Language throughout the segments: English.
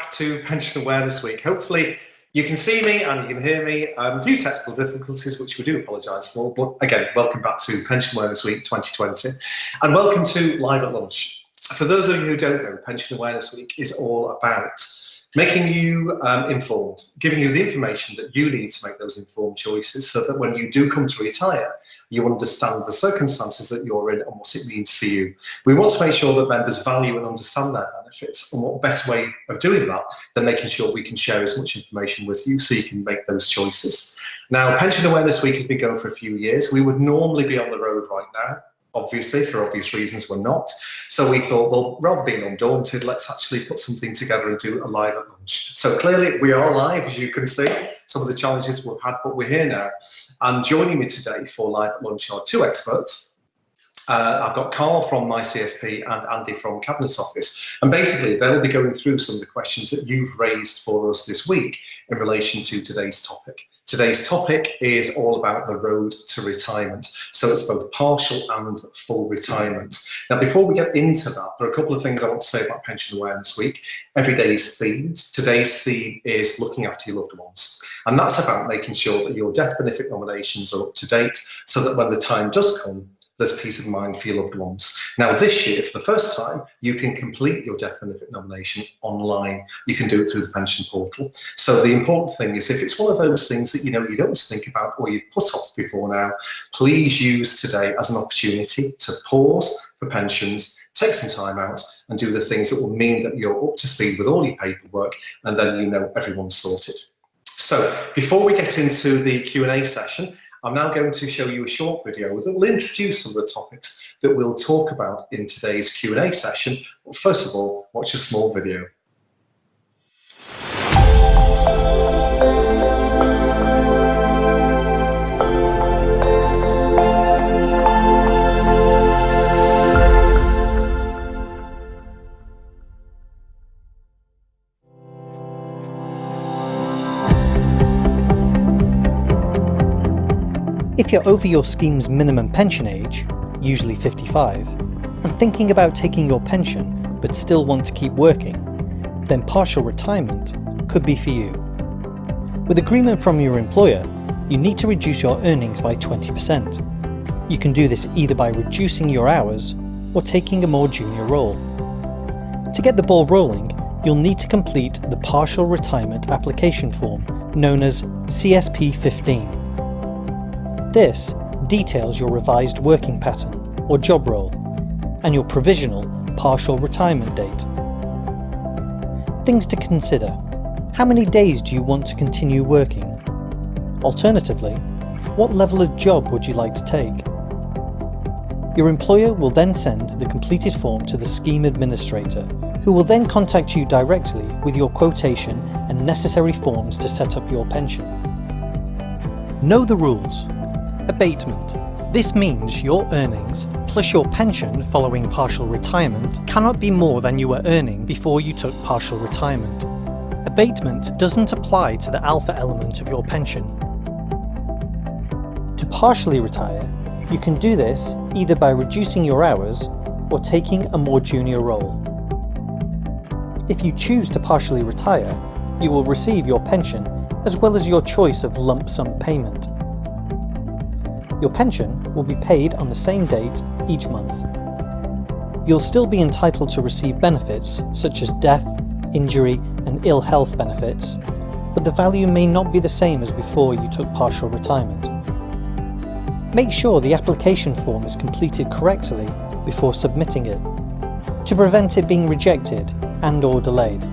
back to Pension Awareness Week. Hopefully you can see me and you can hear me. A few technical difficulties, which we do apologise for, but again, welcome back to Pension Awareness Week 2020, and welcome to Live at Lunch. For those of you who don't know, Pension Awareness Week is all about making you informed, giving you the information that you need to make those informed choices so that when you do come to retire, you understand the circumstances that you're in and what it means for you. We want to make sure that members value and understand their benefits, and what better way of doing that than making sure we can share as much information with you so you can make those choices. Now, Pension Awareness Week has been going for a few years. We would normally be on the road right now. Obviously, for obvious reasons, we're not. So we thought, well, rather than being undaunted, let's actually put something together and do a live at lunch. So clearly we are live, as you can see, some of the challenges we've had, but we're here now. And joining me today for live at lunch are two experts. I've got Carl from my CSP and Andy from Cabinet's office. And basically, they'll be going through some of the questions that you've raised for us this week in relation to today's topic. Today's topic is all about the road to retirement. So it's both partial and full retirement. Now, before we get into that, there are a couple of things I want to say about Pension Awareness Week. Every day is themed. Today's theme is looking after your loved ones. And that's about making sure that your death benefit nominations are up to date so that when the time does come, there's peace of mind for your loved ones. Now, this year, for the first time, you can complete your death benefit nomination online. You can do it through the pension portal. So the important thing is, if it's one of those things that you know you don't want to think about or you put off before now, please use today as an opportunity to pause for pensions, take some time out and do the things that will mean that you're up to speed with all your paperwork, and then you know everyone's sorted. So before we get into the Q&A session, I'm now going to show you a short video that will introduce some of the topics that we'll talk about in today's Q&A session. But first of all, watch a small video. If you're over your scheme's minimum pension age, usually 55, and thinking about taking your pension but still want to keep working, then partial retirement could be for you. With agreement from your employer, you need to reduce your earnings by 20%. You can do this either by reducing your hours or taking a more junior role. To get the ball rolling, you'll need to complete the partial retirement application form known as CSP 15. This details your revised working pattern or job role and your provisional partial retirement date. Things to consider: how many days do you want to continue working? Alternatively, what level of job would you like to take? Your employer will then send the completed form to the scheme administrator, who will then contact you directly with your quotation and necessary forms to set up your pension. Know the rules. Abatement. This means your earnings plus your pension following partial retirement cannot be more than you were earning before you took partial retirement. Abatement doesn't apply to the alpha element of your pension. To partially retire, you can do this either by reducing your hours or taking a more junior role. If you choose to partially retire, you will receive your pension as well as your choice of lump sum payment. Your pension will be paid on the same date each month. You'll still be entitled to receive benefits such as death, injury and ill health benefits, but the value may not be the same as before you took partial retirement. Make sure the application form is completed correctly before submitting it, to prevent it being rejected and/or delayed.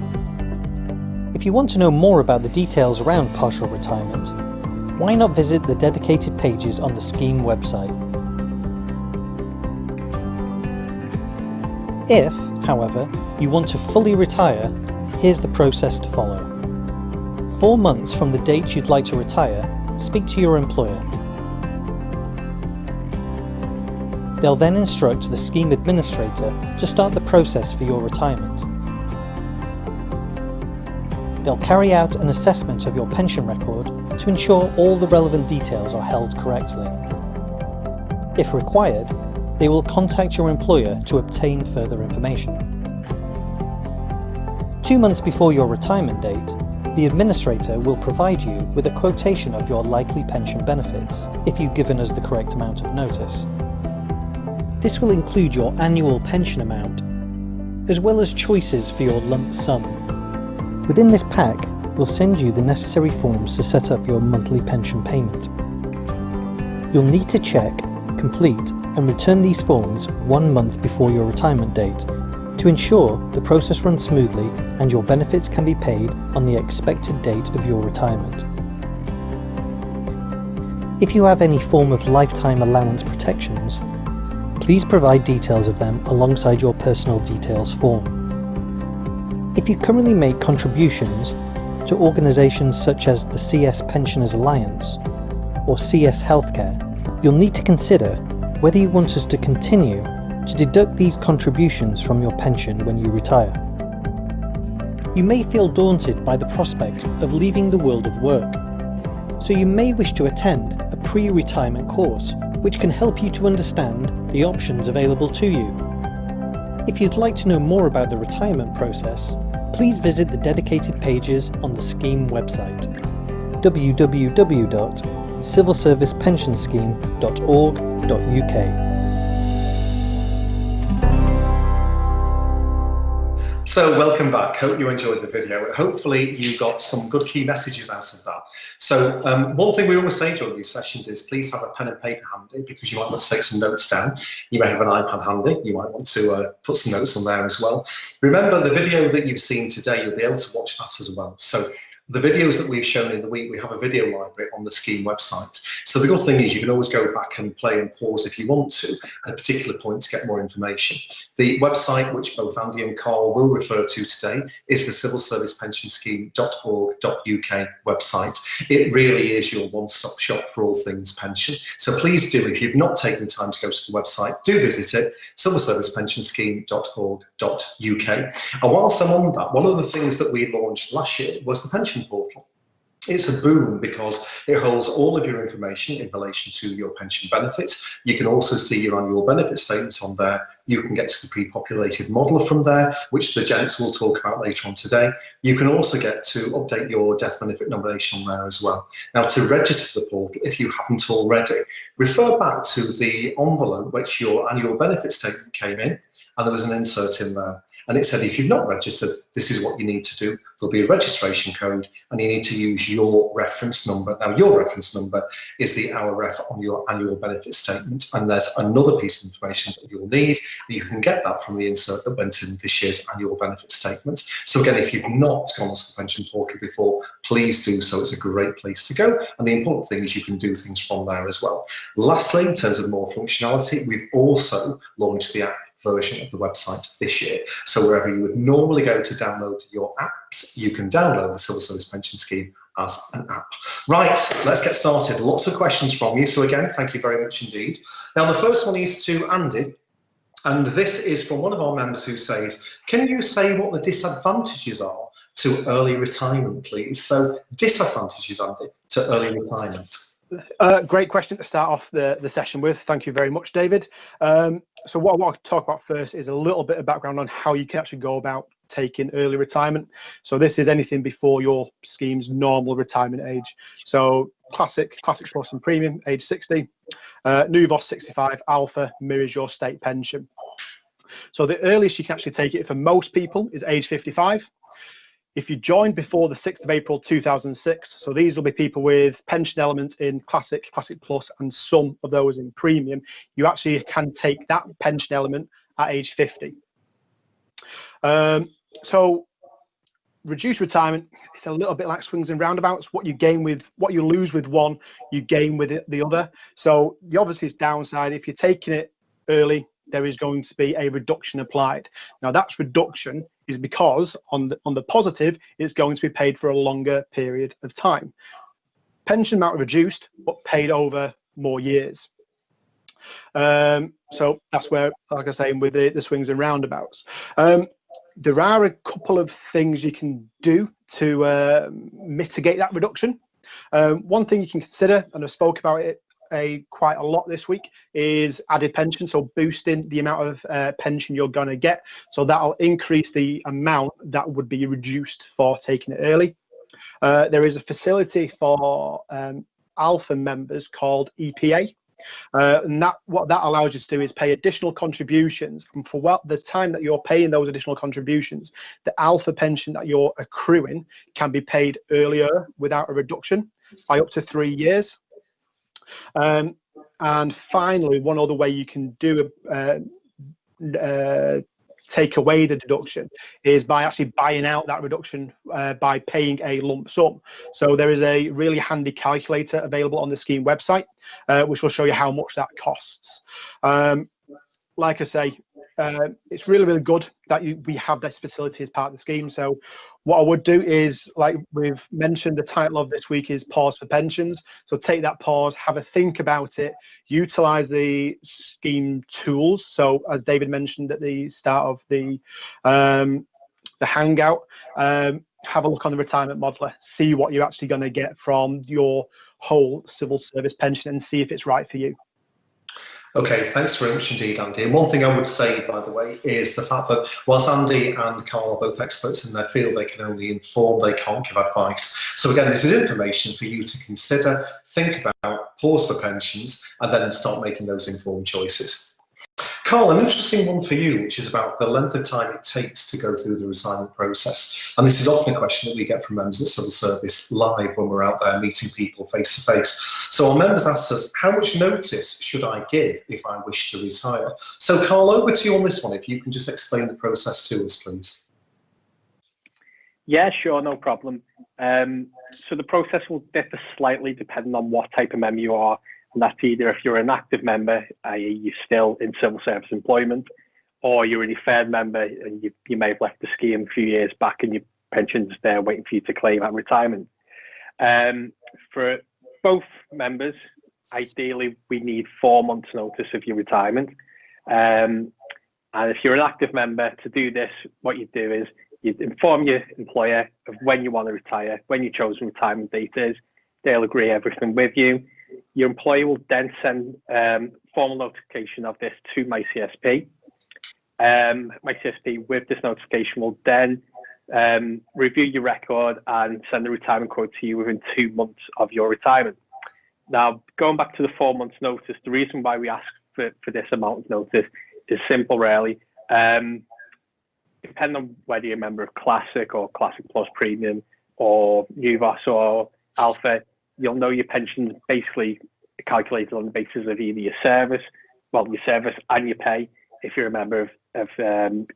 If you want to know more about the details around partial retirement, why not visit the dedicated pages on the scheme website? If, however, you want to fully retire, here's the process to follow. 4 months from the date you'd like to retire, speak to your employer. They'll then instruct the scheme administrator to start the process for your retirement. They'll carry out an assessment of your pension record to ensure all the relevant details are held correctly. If required, they will contact your employer to obtain further information. 2 months before your retirement date, the administrator will provide you with a quotation of your likely pension benefits if you've given us the correct amount of notice. This will include your annual pension amount, as well as choices for your lump sum. Within this pack, we'll send you the necessary forms to set up your monthly pension payment. You'll need to check, complete and return these forms 1 month before your retirement date to ensure the process runs smoothly and your benefits can be paid on the expected date of your retirement. If you have any form of lifetime allowance protections, please provide details of them alongside your personal details form. If you currently make contributions to organisations such as the CS Pensioners Alliance or CS Healthcare, you'll need to consider whether you want us to continue to deduct these contributions from your pension when you retire. You may feel daunted by the prospect of leaving the world of work, so you may wish to attend a pre-retirement course which can help you to understand the options available to you. If you'd like to know more about the retirement process, please visit the dedicated pages on the scheme website, www.civilservicepensionscheme.org.uk. So welcome back. Hope you enjoyed the video. Hopefully you got some good key messages out of that. So one thing we always say during these sessions is please have a pen and paper handy, because you might want to take some notes down. You may have an iPad handy. You might want to put some notes on there as well. Remember, the video that you've seen today, you'll be able to watch that as well. So the videos that we've shown in the week, we have a video library on the scheme website. So the good thing is you can always go back and play and pause if you want to at a particular point to get more information. The website, which both Andy and Carl will refer to today, is the civilservicepensionscheme.org.uk website. It really is your one-stop shop for all things pension. So please do, if you've not taken the time to go to the website, do visit it, civilservicepensionscheme.org.uk. And whilst I'm on that, one of the things that we launched last year was the pension portal. It's a boom because it holds all of your information in relation to your pension benefits. You can also see your annual benefit statements on there. You can get to the pre-populated model from there, which the gents will talk about later on today. You can also get to update your death benefit nomination on there as well. Now, to register for the portal, if you haven't already, refer back to the envelope which your annual benefit statement came in, and there was an insert in there. And it said, if you've not registered, this is what you need to do. There'll be a registration code and you need to use your reference number. Now, your reference number is the hour ref on your annual benefit statement. And there's another piece of information that you'll need. You can get that from the insert that went in this year's annual benefit statement. So again, if you've not gone to the pension portal before, please do so. It's a great place to go. And the important thing is you can do things from there as well. Lastly, in terms of more functionality, we've also launched the app version of the website this year. So wherever you would normally go to download your apps, you can download the Civil Service Pension Scheme as an app. Right, let's get started. Lots of questions from you. So again, thank you very much indeed. Now, the first one is to Andy. And this is from one of our members who says, can you say what the disadvantages are to early retirement, please? So disadvantages, Andy, to early retirement. Great question to start off the session with. Thank you very much, David. So what I want to talk about first is a little bit of background on how you can actually go about taking early retirement. So this is anything before your scheme's normal retirement age. So classic plus and premium, age 60. Nuvos 65 alpha mirrors your state pension. So the earliest you can actually take it for most people is age 55. If you joined before the 6th of April 2006, so these will be people with pension elements in classic plus, and some of those in premium, you actually can take that pension element at age 50. So reduced retirement, it's a little bit like swings and roundabouts. What you lose with one, you gain with the other. So the obvious downside, if you're taking it early, there is going to be a reduction applied. Now that reduction is because on the positive, it's going to be paid for a longer period of time. Pension amount reduced, but paid over more years. So that's where, like I say, with the swings and roundabouts. There are a couple of things you can do to mitigate that reduction. One thing you can consider, and I spoke about it quite a lot this week is added pension, so boosting the amount of pension you're going to get. So that'll increase the amount that would be reduced for taking it early. There is a facility for alpha members called EPA. And what that allows you to do is pay additional contributions, and for the time that you're paying those additional contributions, the alpha pension that you're accruing can be paid earlier without a reduction by up to 3 years. And finally, one other way you can do take away the deduction is by actually buying out that reduction by paying a lump sum. So there is a really handy calculator available on the scheme website, which will show you how much that costs. Like I say, it's really, really good that we have this facility as part of the scheme. So what I would do is, like we've mentioned, the title of this week is Pause for Pensions. So take that pause, have a think about it, utilize the scheme tools. So as David mentioned at the start of the hangout, have a look on the retirement modeler, see what you're actually going to get from your whole civil service pension and see if it's right for you. Okay, thanks very much indeed, Andy. And one thing I would say, by the way, is the fact that whilst Andy and Carl are both experts in their field, they can only inform, they can't give advice. So again, this is information for you to consider, think about, pause for pensions, and then start making those informed choices. Carl, an interesting one for you, which is about the length of time it takes to go through the retirement process. And this is often a question that we get from members at Civil Service Live when we're out there meeting people face to face. So our members asked us, how much notice should I give if I wish to retire? So Carl, over to you on this one, if you can just explain the process to us, please. Yeah, sure, no problem. So the process will differ slightly depending on what type of member you are. And that's either if you're an active member, i.e. you're still in civil service employment, or you're a deferred member and you may have left the scheme a few years back and your pension's there waiting for you to claim at retirement. For both members, ideally we need 4 months notice of your retirement. And if you're an active member, to do this, what you do is you inform your employer of when you want to retire, when your chosen retirement date is. They'll agree everything with you. Your employer will then send formal notification of this to my CSP. My CSP with this notification will then review your record and send the retirement quote to you within 2 months of your retirement. Now, going back to the 4 months notice, the reason why we ask for this amount of notice is simple, really. Depending on whether you're a member of Classic or Classic Plus Premium or UVOS or Alpha, you'll know your pension's basically calculated on the basis of either your service and your pay, if you're a member of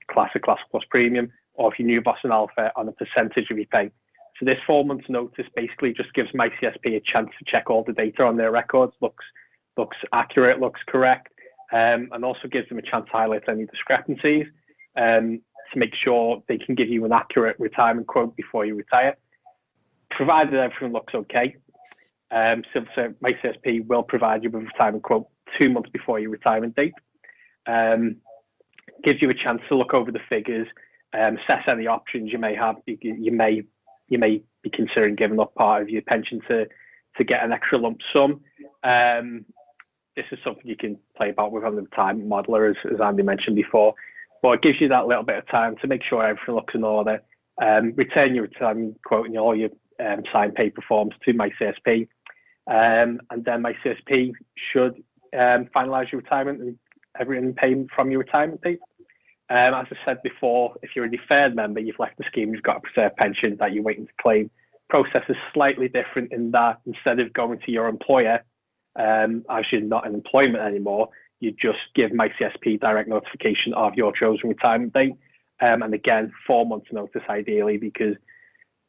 Classic Plus Premium, or if you're UVOS and Alpha, on a percentage of your pay. So this 4 months notice basically just gives my CSP a chance to check all the data on their records, looks accurate, looks correct, and also gives them a chance to highlight any discrepancies to make sure they can give you an accurate retirement quote before you retire. Provided everything looks okay, my CSP will provide you with a retirement quote 2 months before your retirement date. Gives you a chance to look over the figures, assess any options you may have. You may be considering giving up part of your pension to get an extra lump sum. This is something you can play about with on the retirement modeler, as Andy mentioned before. But it gives you that little bit of time to make sure everything looks in order. Return your retirement quote and all your signed paper forms to my CSP. And then my CSP should finalise your retirement and everything payment from your retirement date. As I said before, if you're a deferred member, you've left the scheme, you've got a preserved pension that you're waiting to claim. Process is slightly different in that instead of going to your employer, as you're not in employment anymore, you just give my CSP direct notification of your chosen retirement date. And again, 4 months notice ideally, because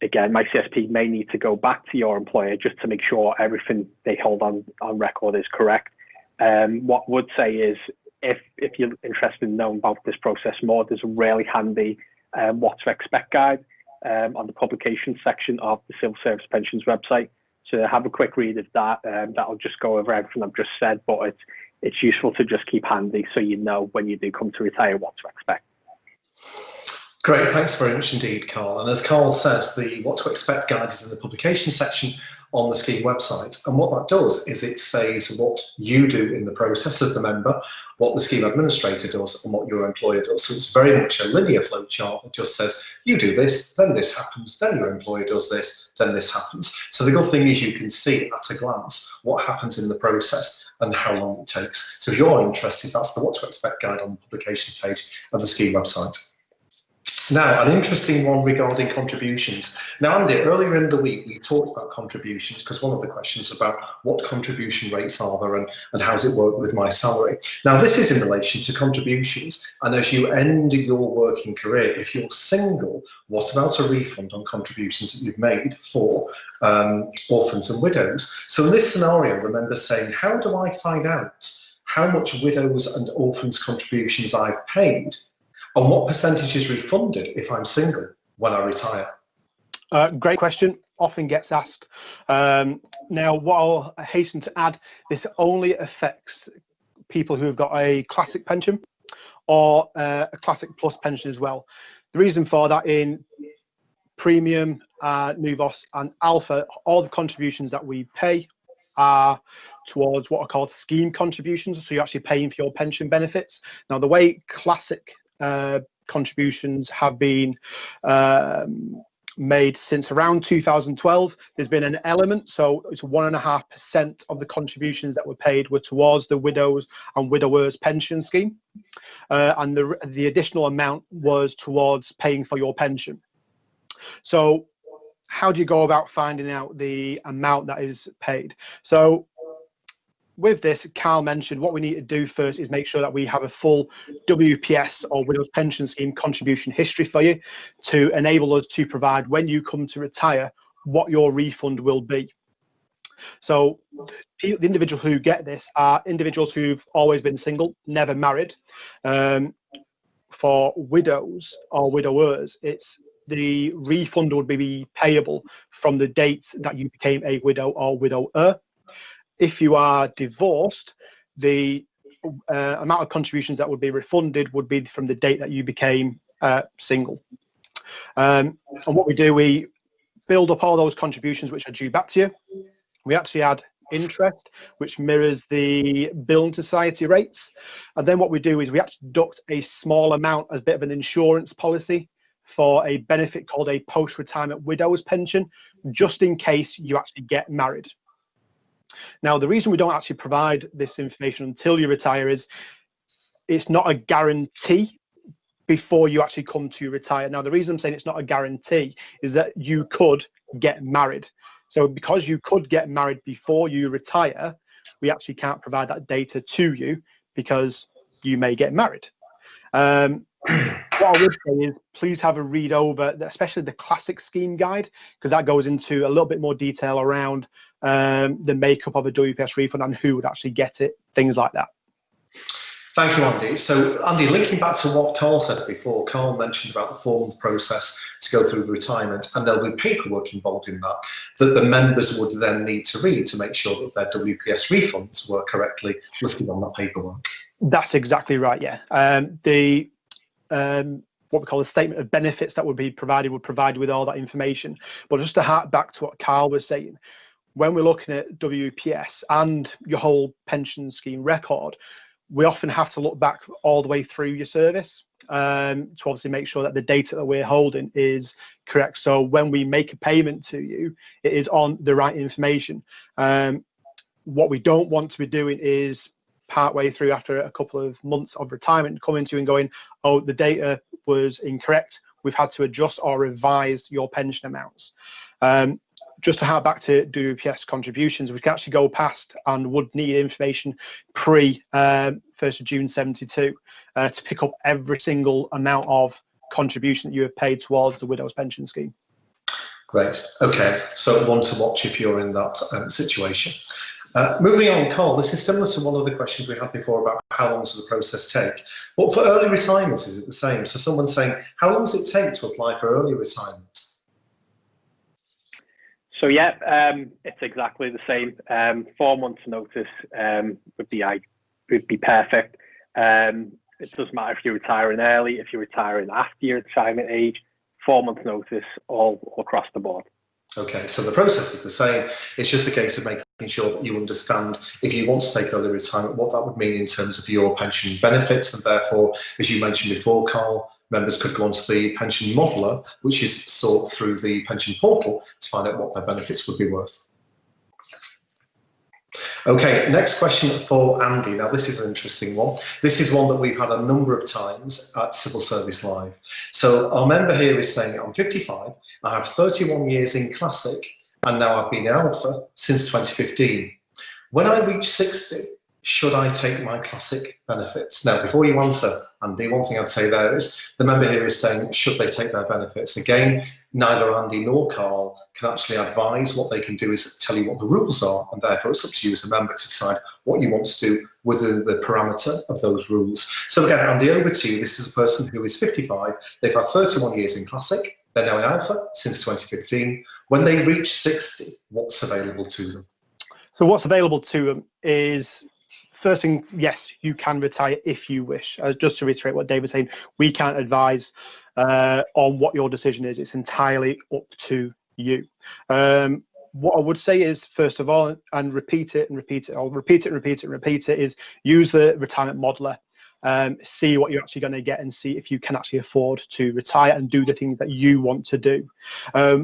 again, my CSP may need to go back to your employer just to make sure everything they hold on record is correct. What I would say is, if you're interested in knowing about this process more, there's a really handy what to expect guide on the publication section of the Civil Service Pensions website. So have a quick read of that. That'll just go over everything I've just said, but it's useful to just keep handy so you know when you do come to retire what to expect. Great, thanks very much indeed, Carl. And as Carl says, the what to expect guide is in the publication section on the scheme website. And what that does is it says what you do in the process as the member, what the scheme administrator does, and what your employer does. So it's very much a linear flow chart that just says, you do this, then this happens, then your employer does this, then this happens. So the good thing is you can see at a glance what happens in the process and how long it takes. So if you're interested, that's the what to expect guide on the publication page of the scheme website. Now, an interesting one regarding contributions. Now, Andy, earlier in the week, we talked about contributions because one of the questions about what contribution rates are there and how does it work with my salary. Now, this is in relation to contributions. And as you end your working career, if you're single, what about a refund on contributions that you've made for orphans and widows? So in this scenario, the member's saying, how do I find out how much widows and orphans contributions I've paid? And what percentage is refunded if I'm single when I retire? Great question, often gets asked. Now, what I'll hasten to add, this only affects people who have got a classic pension or a classic plus pension as well. The reason for that, in premium, Nuvos and Alpha, all the contributions that we pay are towards what are called scheme contributions. So you're actually paying for your pension benefits. Now, the way classic contributions have been made since around 2012. There's been an element, so it's 1.5% of the contributions that were paid were towards the widows and widowers pension scheme, and the additional amount was towards paying for your pension. So how do you go about finding out the amount that is paid? So with this, Carl mentioned what we need to do first is make sure that we have a full WPS or Widows Pension Scheme contribution history for you to enable us to provide, when you come to retire, what your refund will be. So the individuals who get this are individuals who've always been single, never married. For widows or widowers, it's the refund would be payable from the date that you became a widow or widower. If you are divorced, the amount of contributions that would be refunded would be from the date that you became single. And what we do, we build up all those contributions which are due back to you. We actually add interest, which mirrors the building society rates. And then what we do is we actually deduct a small amount as a bit of an insurance policy for a benefit called a post-retirement widow's pension, just in case you actually get married. Now, the reason we don't actually provide this information until you retire is it's not a guarantee before you actually come to retire. Now, the reason I'm saying it's not a guarantee is that you could get married. So because you could get married before you retire, we actually can't provide that data to you because you may get married. What I would say is please have a read over, especially the classic scheme guide, because that goes into a little bit more detail around the makeup of a WPS refund and who would actually get it, things like that. Thank you, Andy. So, Andy, linking back to what Carl said before, Carl mentioned about the 4-month process to go through retirement, and there'll be paperwork involved in that the members would then need to read to make sure that their WPS refunds were correctly listed on that paperwork. That's exactly right, yeah. What we call a statement of benefits that would provide with all that information. But just to hark back to what Carl was saying, when we're looking at WPS and your whole pension scheme record, we often have to look back all the way through your service to obviously make sure that the data that we're holding is correct. So when we make a payment to you, it is on the right information. What we don't want to be doing is partway through, after a couple of months of retirement, coming to you and going, oh, the data was incorrect, we've had to adjust or revise your pension amounts. Just to hark back to WPS contributions, we can actually go past and would need information pre 1st of June 72 to pick up every single amount of contribution that you have paid towards the widow's pension scheme. Great. Okay, so one to watch if you're in that situation. Moving on, Carl, this is similar to one of the questions we had before about how long does the process take. But for early retirement, is it the same? So someone's saying, how long does it take to apply for early retirement? So yeah, it's exactly the same. 4 months notice would be perfect. It doesn't matter if you're retiring early, if you're retiring after your retirement age, 4 months notice, all across the board. Okay, so the process is the same. It's just a case of making sure that you understand, if you want to take early retirement, what that would mean in terms of your pension benefits. And therefore, as you mentioned before, Carl, members could go onto the pension modeler, which is sought through the pension portal, to find out what their benefits would be worth. Okay, next question for Andy. Now, this is an interesting one. This is one that we've had a number of times at Civil Service Live. So our member here is saying, I'm 55, I have 31 years in Classic, and now I've been in Alpha since 2015. When I reach 60, should I take my Classic benefits? Now, before you answer, Andy, one thing I'd say there is, the member here is saying, should they take their benefits? Again, neither Andy nor Carl can actually advise. What they can do is tell you what the rules are, and therefore it's up to you as a member to decide what you want to do within the parameter of those rules. So again, Andy, over to you. This is a person who is 55. They've had 31 years in Classic. They're now in Alpha since 2015. When they reach 60, what's available to them? So what's available to them is, first thing, yes, you can retire if you wish. Just to reiterate what David's saying, we can't advise on what your decision is. It's entirely up to you. What I would say is, first of all, and repeat it and repeat it, I'll repeat it and repeat it and repeat it, is use the retirement modeler. See what you're actually going to get and see if you can actually afford to retire and do the things that you want to do.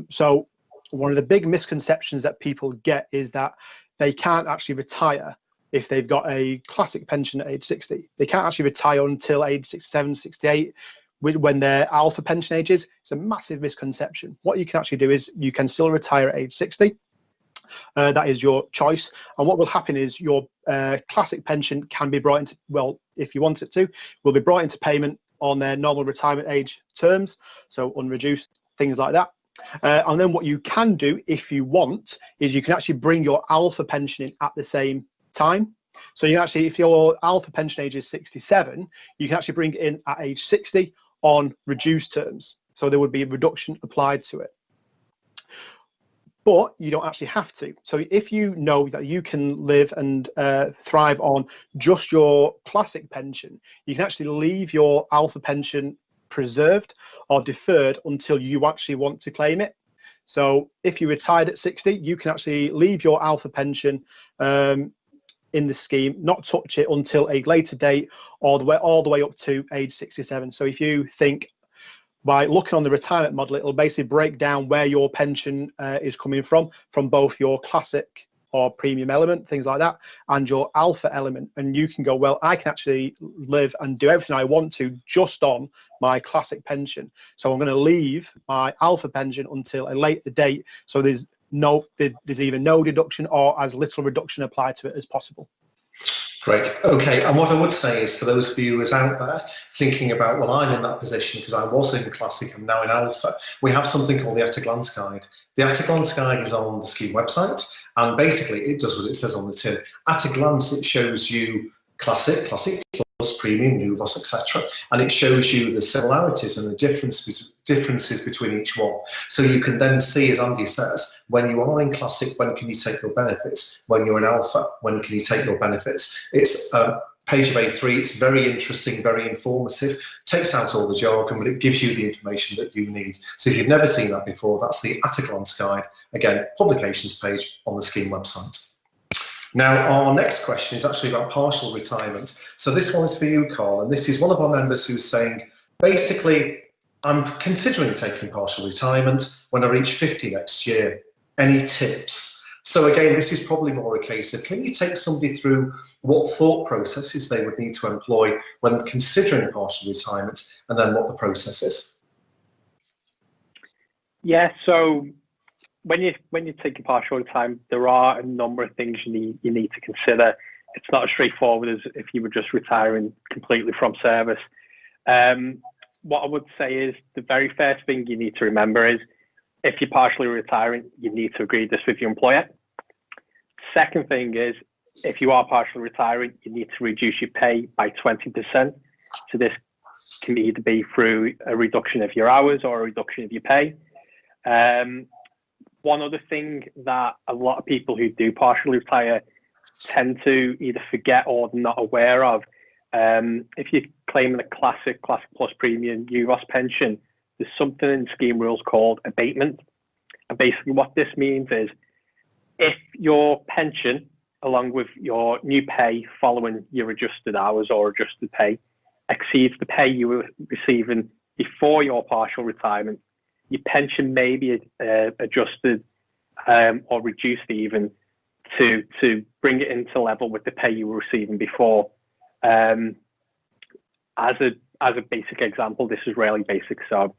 So one of the big misconceptions that people get is that they can't actually retire if they've got a Classic pension at age 60. They can't actually retire until age 67, 68, when their Alpha pension age is. It's a massive misconception. What you can actually do is you can still retire at age 60. That is your choice. And what will happen is your Classic pension can be brought into, well, if you want it to, will be brought into payment on their normal retirement age terms, so unreduced, things like that. And then what you can do, if you want, is you can actually bring your Alpha pension in at the same time. So you actually, if your Alpha pension age is 67, you can actually bring it in at age 60 on reduced terms. So there would be a reduction applied to it. But you don't actually have to. So if you know that you can live and thrive on just your Classic pension, you can actually leave your Alpha pension preserved or deferred until you actually want to claim it. So if you retired at 60, you can actually leave your Alpha pension in the scheme, not touch it until a later date, all the way up to age 67. So if you think, by looking on the retirement model, it'll basically break down where your pension is coming from both your Classic or premium element, things like that, and your Alpha element. And you can go, well, I can actually live and do everything I want to just on my Classic pension. So I'm going to leave my Alpha pension until a later date. So there's either no deduction or as little reduction applied to it as possible. Great. Okay. And what I would say is, for those viewers out there thinking about, well, I'm in that position because I was in Classic, I'm now in Alpha, we have something called the At a Glance Guide. The At a Glance Guide is on the scheme website, and basically it does what it says on the tin. At a glance, it shows you Classic, Classic Plus, Premium, Nuvos, etc. And it shows you the similarities and the differences between each one. So you can then see, as Andy says, when you are in Classic, when can you take your benefits? When you're in Alpha, when can you take your benefits? It's page of A3. It's very interesting, very informative, takes out all the jargon, but it gives you the information that you need. So if you've never seen that before, that's the At a Glance Guide. Again, publications page on the scheme website. Now, our next question is actually about partial retirement. So this one is for you, Carl, and this is one of our members who's saying, basically, I'm considering taking partial retirement when I reach 50 next year. Any tips? So again, this is probably more a case of, can you take somebody through what thought processes they would need to employ when considering partial retirement, and then what the process is? Yeah, so when you're taking partial retirement, there are a number of things you need to consider. It's not as straightforward as if you were just retiring completely from service. What I would say is, the very first thing you need to remember is, if you're partially retiring, you need to agree this with your employer. Second thing is, if you are partially retiring, you need to reduce your pay by 20%. So this can either be through a reduction of your hours or a reduction of your pay. One other thing that a lot of people who do partially retire tend to either forget or not aware of If you're claiming a classic plus premium US pension, there's something in scheme rules called abatement. And basically what this means is if your pension, along with your new pay following your adjusted hours or adjusted pay, exceeds the pay you were receiving before your partial retirement, your pension may be adjusted or reduced even to bring it into level with the pay you were receiving before. As a basic example, this is really basic, so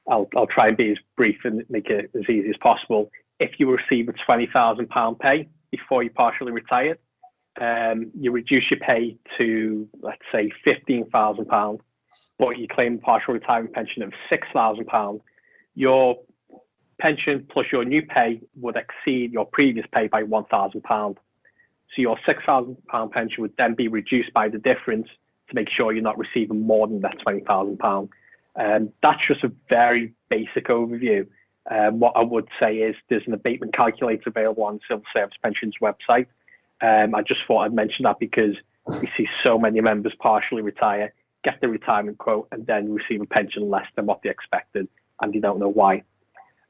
I'll try and be as brief and make it as easy as possible. If you receive a £20,000 pay before you partially retired, you reduce your pay to, let's say, £15,000, but you claim a partial retirement pension of £6,000, your pension plus your new pay would exceed your previous pay by £1,000. So your £6,000 pension would then be reduced by the difference to make sure you're not receiving more than that £20,000. That's just a very basic overview. What I would say is there's an abatement calculator available on Civil Service Pension's website. I just thought I'd mention that because we see so many members partially retire, get the retirement quote, and then receive a pension less than what they expected, and they don't know why.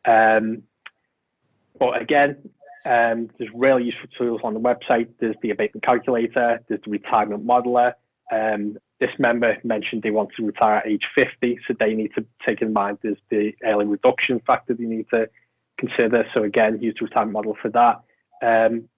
But again, there's really useful tools on the website. There's the abatement calculator, there's the retirement modeler. This member mentioned they want to retire at age 50, so they need to take in mind there's the early reduction factor they need to consider. So again, use the retirement model for that.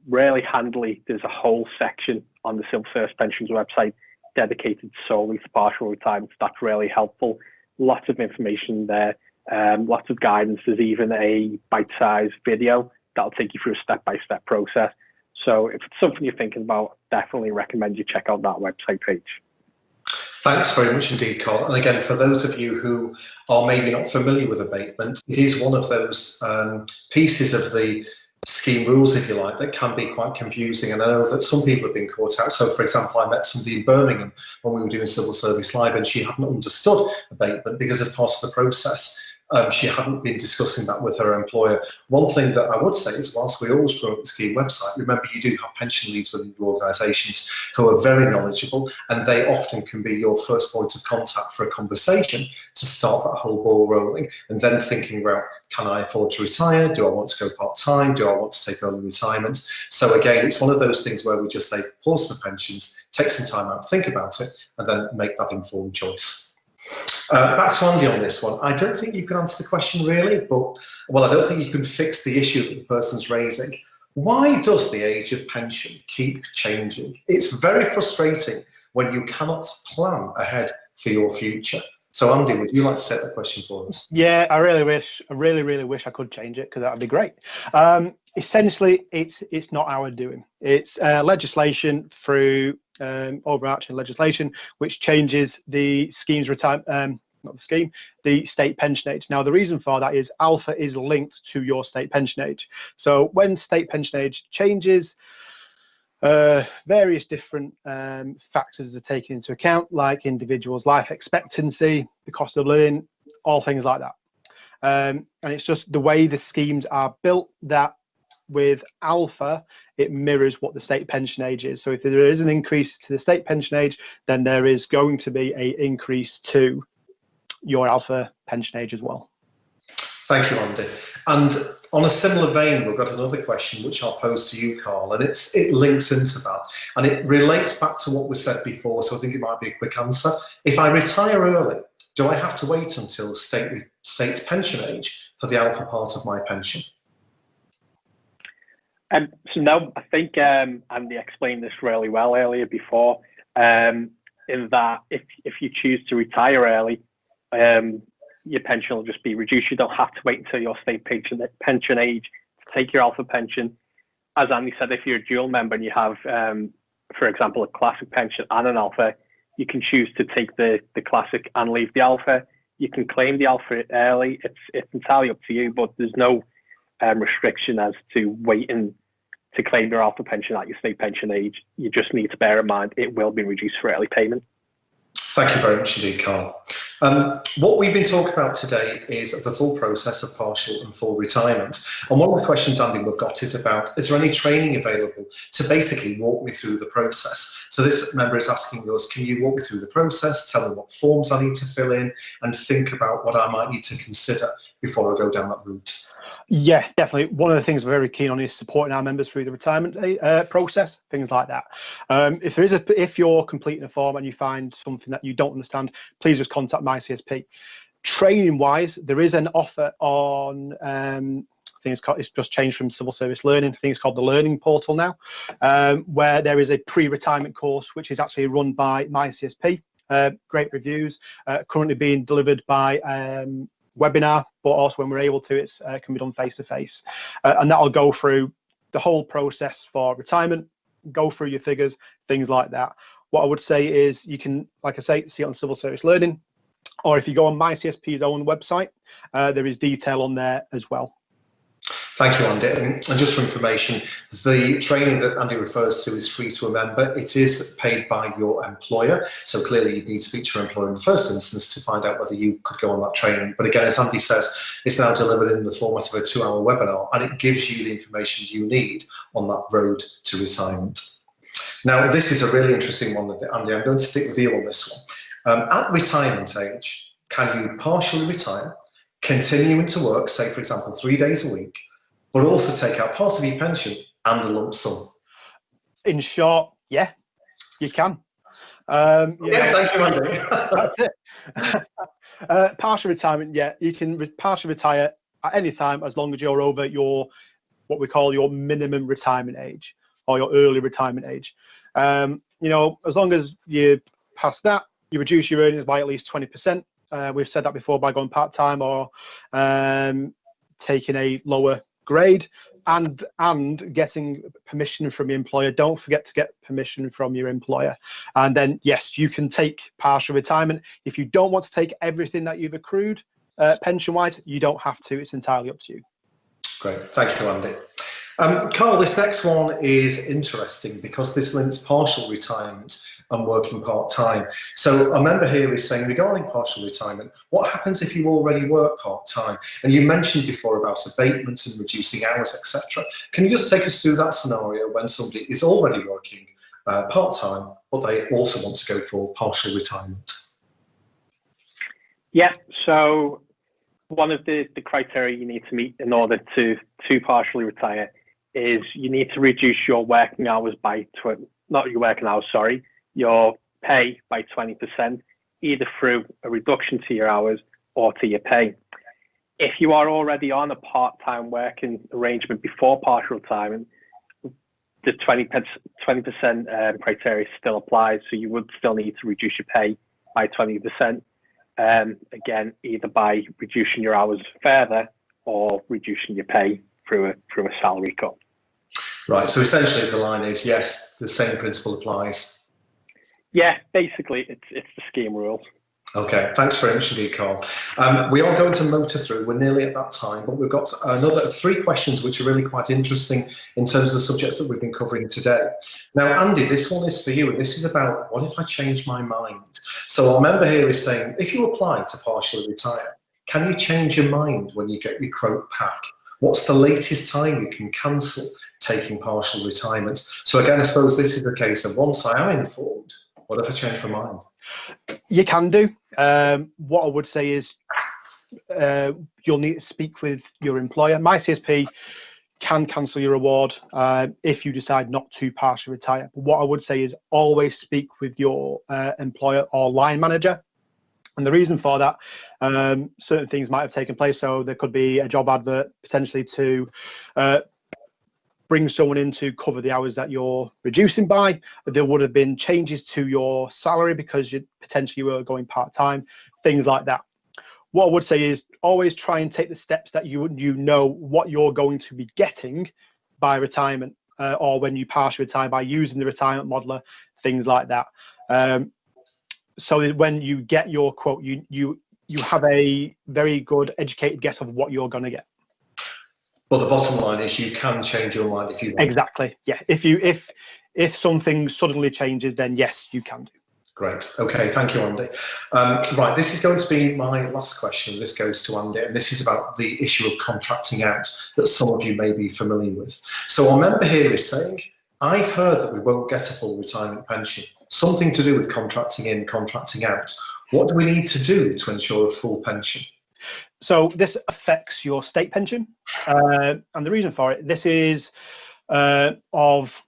Really handily, there's a whole section on the Civil Service Pensions website dedicated solely to partial retirement. That's really helpful. Lots of information there, lots of guidance. There's even a bite-sized video that'll take you through a step-by-step process. So if it's something you're thinking about, definitely recommend you check out that website page. Thanks very much indeed, Carl. And again, for those of you who are maybe not familiar with abatement, it is one of those pieces of the scheme rules, if you like, that can be quite confusing. And I know that some people have been caught out. So, for example, I met somebody in Birmingham when we were doing Civil Service Live, and she hadn't understood abatement because as part of the process, she hadn't been discussing that with her employer. One thing that I would say is, whilst we always promote the scheme website, remember you do have pension leads within your organisations who are very knowledgeable, and they often can be your first point of contact for a conversation to start that whole ball rolling, and then thinking about, can I afford to retire? Do I want to go part-time? Do I want to take early retirement? So again, it's one of those things where we just say, pause the pensions, take some time out, think about it, and then make that informed choice. Back to Andy on this one. I don't think you can answer the question really, but, well, I don't think you can fix the issue that the person's raising. Why does the age of pension keep changing? It's very frustrating when you cannot plan ahead for your future. So Andy, would you like to set the question for us? Yeah, I really wish I could change it, because that would be great. Essentially, it's not our doing. It's legislation through overarching legislation which changes the scheme's retirement, the state pension age. Now, the reason for that is alpha is linked to your state pension age. So when state pension age changes, various different factors are taken into account, like individuals' life expectancy, the cost of living, all things like that. And it's just the way the schemes are built that with alpha, it mirrors what the state pension age is. So if there is an increase to the state pension age, then there is going to be an increase to your alpha pension age as well. Thank you, Andy. And on a similar vein, we've got another question which I'll pose to you, Carl, and it links into that, and it relates back to what was said before, so I think it might be a quick answer. If I retire early, do I have to wait until state pension age for the alpha part of my pension? So no, I think Andy explained this really well earlier before, in that if you choose to retire early, your pension will just be reduced. You don't have to wait until your state pension age to take your alpha pension. As Andy said, if you're a dual member and you have, for example, a classic pension and an alpha, you can choose to take the classic and leave the alpha. You can claim the alpha early. It's entirely up to you, but there's no restriction as to waiting to claim your alpha pension at your state pension age. You just need to bear in mind it will be reduced for early payment. Thank you very much indeed, Carl. What we've been talking about today is the full process of partial and full retirement. And one of the questions, Andy, we've got is about, is there any training available to basically walk me through the process? So So this member is asking us, can you walk me through the process, tell me what forms I need to fill in, and think about what I might need to consider before I go down that route? Yeah, definitely. One of the things we're very keen on is supporting our members through the retirement process, things like that. If you're completing a form and you find something that you don't understand, please just contact my CSP. Training wise, there is an offer on, I think it's just changed from civil service learning. I think it's called the Learning Portal now, where there is a pre-retirement course, which is actually run by my CSP. Great reviews, currently being delivered by webinar, but also when we're able to, it can be done face to face, and that'll go through the whole process for retirement, go through your figures, things like that. What I would say is you can, like I say, see it on Civil Service Learning, or if you go on my CSP's own website, there is detail on there as well. Thank you, Andy. And just for information, the training that Andy refers to is free to a member. It is paid by your employer. So clearly you need to speak to your employer in the first instance to find out whether you could go on that training. But again, as Andy says, it's now delivered in the format of a 2-hour webinar, and it gives you the information you need on that road to retirement. Now, this is a really interesting one, Andy. I'm going to stick with you on this one. At retirement age, can you partially retire, continuing to work, say, for example, 3 days a week, but also take out part of your pension and a lump sum? In short, yeah, you can. Thank you, Andy. That's it. Partial retirement, yeah, you can partially retire at any time as long as you're over your, what we call your minimum retirement age or your early retirement age. As long as you pass that, you reduce your earnings by at least 20%. We've said that before, by going part-time or taking a lower grade and getting permission from your employer. Don't forget to get permission from your employer. And then, yes, you can take partial retirement. If you don't want to take everything that you've accrued pension-wise, you don't have to. It's entirely up to you. Great. Thank you, Andy. Carl, this next one is interesting because this links partial retirement and working part-time. So a member here is saying, regarding partial retirement, what happens if you already work part-time? And you mentioned before about abatement and reducing hours, etc. Can you just take us through that scenario when somebody is already working part-time, but they also want to go for partial retirement? Yeah, so one of the criteria you need to meet in order to partially retire is you need to reduce your working hours by, your pay by 20%, either through a reduction to your hours or to your pay. If you are already on a part-time working arrangement before partial retirement, the 20% criteria still applies, so you would still need to reduce your pay by 20%. Again, either by reducing your hours further or reducing your pay through a salary cut. Right, so essentially the line is, yes, the same principle applies. Yeah, basically it's the scheme rules. Okay, thanks very much indeed, Carl. We are going to motor through, we're nearly at that time, but we've got another 3 questions which are really quite interesting in terms of the subjects that we've been covering today. Now, Andy, this one is for you, and this is about, what if I change my mind? So our member here is saying, if you apply to partially retire, can you change your mind when you get your quote back? What's the latest time you can cancel taking partial retirement? So again, I suppose this is the case of once I am informed, what if I change my mind? You can do. What I would say is you'll need to speak with your employer. My CSP can cancel your award if you decide not to partially retire. But what I would say is always speak with your employer or line manager. And the reason for that, certain things might have taken place. So there could be a job advert potentially to bring someone in to cover the hours that you're reducing by. There would have been changes to your salary because you potentially were going part-time, things like that. What I would say is always try and take the steps that you know what you're going to be getting by retirement or when you partially retire, by using the retirement modeler, things like that. So that when you get your quote, you have a very good educated guess of what you're going to get. But the bottom line is you can change your mind if you want. Exactly. Yeah. If something suddenly changes, then yes, you can do. Great. Okay. Thank you, Andy. Right. This is going to be my last question. This goes to Andy, and this is about the issue of contracting out that some of you may be familiar with. So our member here is saying, I've heard that we won't get a full retirement pension, something to do with contracting in, contracting out. What do we need to do to ensure a full pension? So this affects your state pension, and the reason for it, this is of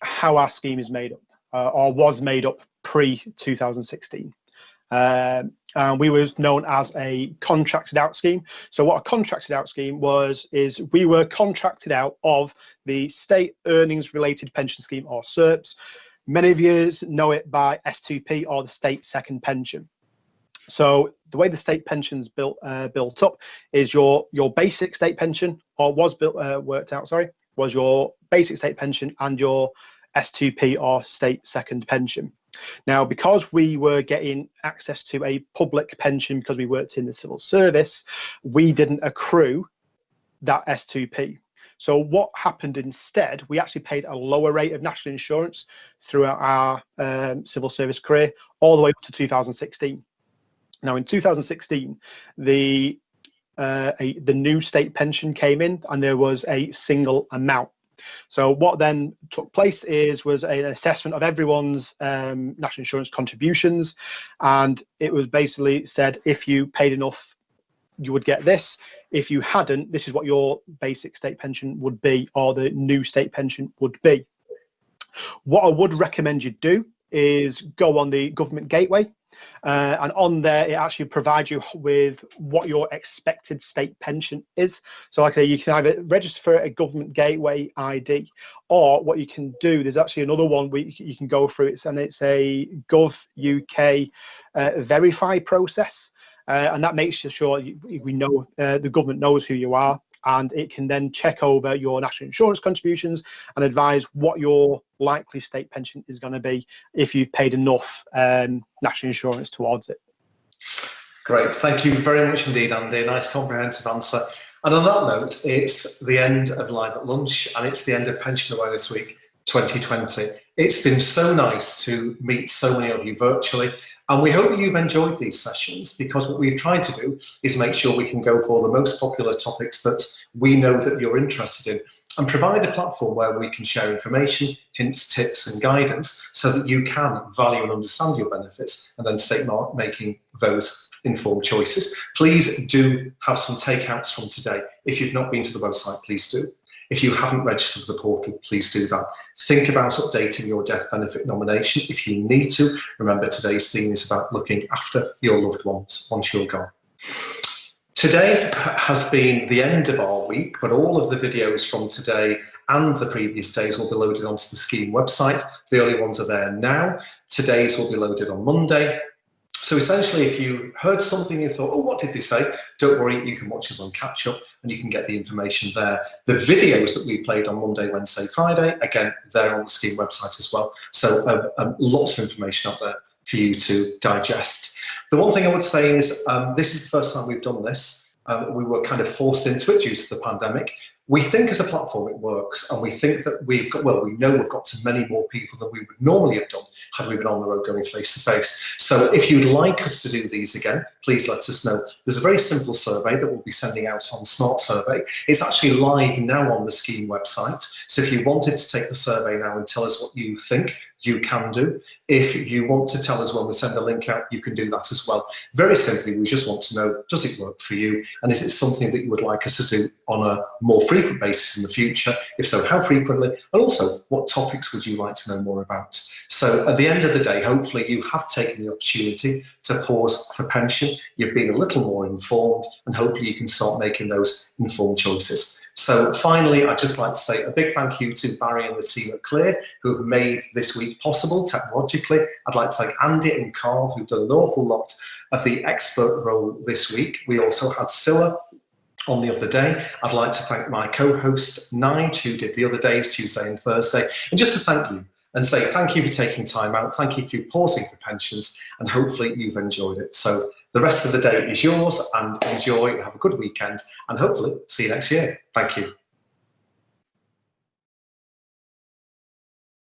how our scheme is made up, or was made up pre-2016. And we were known as a contracted out scheme. So what a contracted out scheme is we were contracted out of the state earnings related pension scheme, or SERPs. Many of you know it by S2P, or the state second pension. So the way the state pension's built up is your basic state pension, or was worked out, was your basic state pension and your S2P, or state second pension. Now, because we were getting access to a public pension because we worked in the civil service, we didn't accrue that S2P. So what happened instead, we actually paid a lower rate of national insurance throughout our civil service career, all the way up to 2016. Now, in 2016, the new state pension came in, and there was a single amount. So what then took place was an assessment of everyone's national insurance contributions, and it was basically said, if you paid enough, you would get this. If you hadn't, this is what your basic state pension would be, or the new state pension would be. What I would recommend you do is go on the government gateway. And on there, it actually provides you with what your expected state pension is. So like you can either register for a government gateway ID, or what you can do, there's actually another one where you can go through it, and it's a Gov UK verify process. And that makes sure we know the government knows who you are, and it can then check over your national insurance contributions and advise what your likely state pension is going to be if you've paid enough national insurance towards it. Great, thank you very much indeed, Andy. Nice comprehensive answer. And on that note, it's the end of Live at Lunch, and it's the end of Pension Awareness Week 2020. It's been so nice to meet so many of you virtually, and we hope you've enjoyed these sessions, because what we've tried to do is make sure we can go for the most popular topics that we know that you're interested in, and provide a platform where we can share information, hints, tips and guidance, so that you can value and understand your benefits and then start making those informed choices. Please do have some takeouts from today. If you've not been to the website, please do. If you haven't registered for the portal, please do that. Think about updating your death benefit nomination if you need to. Remember, today's theme is about looking after your loved ones once you're gone. Today has been the end of our week, but all of the videos from today and the previous days will be loaded onto the scheme website. The early ones are there now. Today's will be loaded on Monday. So essentially, if you heard something you thought, oh, what did they say? Don't worry, you can watch us on catch up and you can get the information there. The videos that we played on Monday, Wednesday, Friday, again, they're on the scheme website as well. So lots of information out there for you to digest. The one thing I would say is this is the first time we've done this. We were kind of forced into it due to the pandemic. We think as a platform it works, and we think that we've got, well, we know we've got to many more people than we would normally have done had we been on the road going face to face. So if you'd like us to do these again, please let us know. There's a very simple survey that we'll be sending out on Smart Survey. It's actually live now on the scheme website. So if you wanted to take the survey now and tell us what you think, you can do. If you want to tell us when we send the link out, you can do that as well. Very simply, we just want to know, does it work for you? And is it something that you would like us to do on a more frequent basis in the future? If so, how frequently? And also, what topics would you like to know more about? So at the end of the day, hopefully you have taken the opportunity to pause for pension. You've been a little more informed, and hopefully you can start making those informed choices. So finally, I'd just like to say a big thank you to Barry and the team at Clear, who have made this week possible technologically. I'd like to thank Andy and Carl, who've done an awful lot of the expert role this week. We also had Scylla on the other day. I'd like to thank my co-host Nige, who did the other days, Tuesday and Thursday, and just to thank you and say thank you for taking time out, thank you for pausing for pensions, and hopefully you've enjoyed it. So the rest of the day is yours, and enjoy, have a good weekend, and hopefully see you next year. Thank you.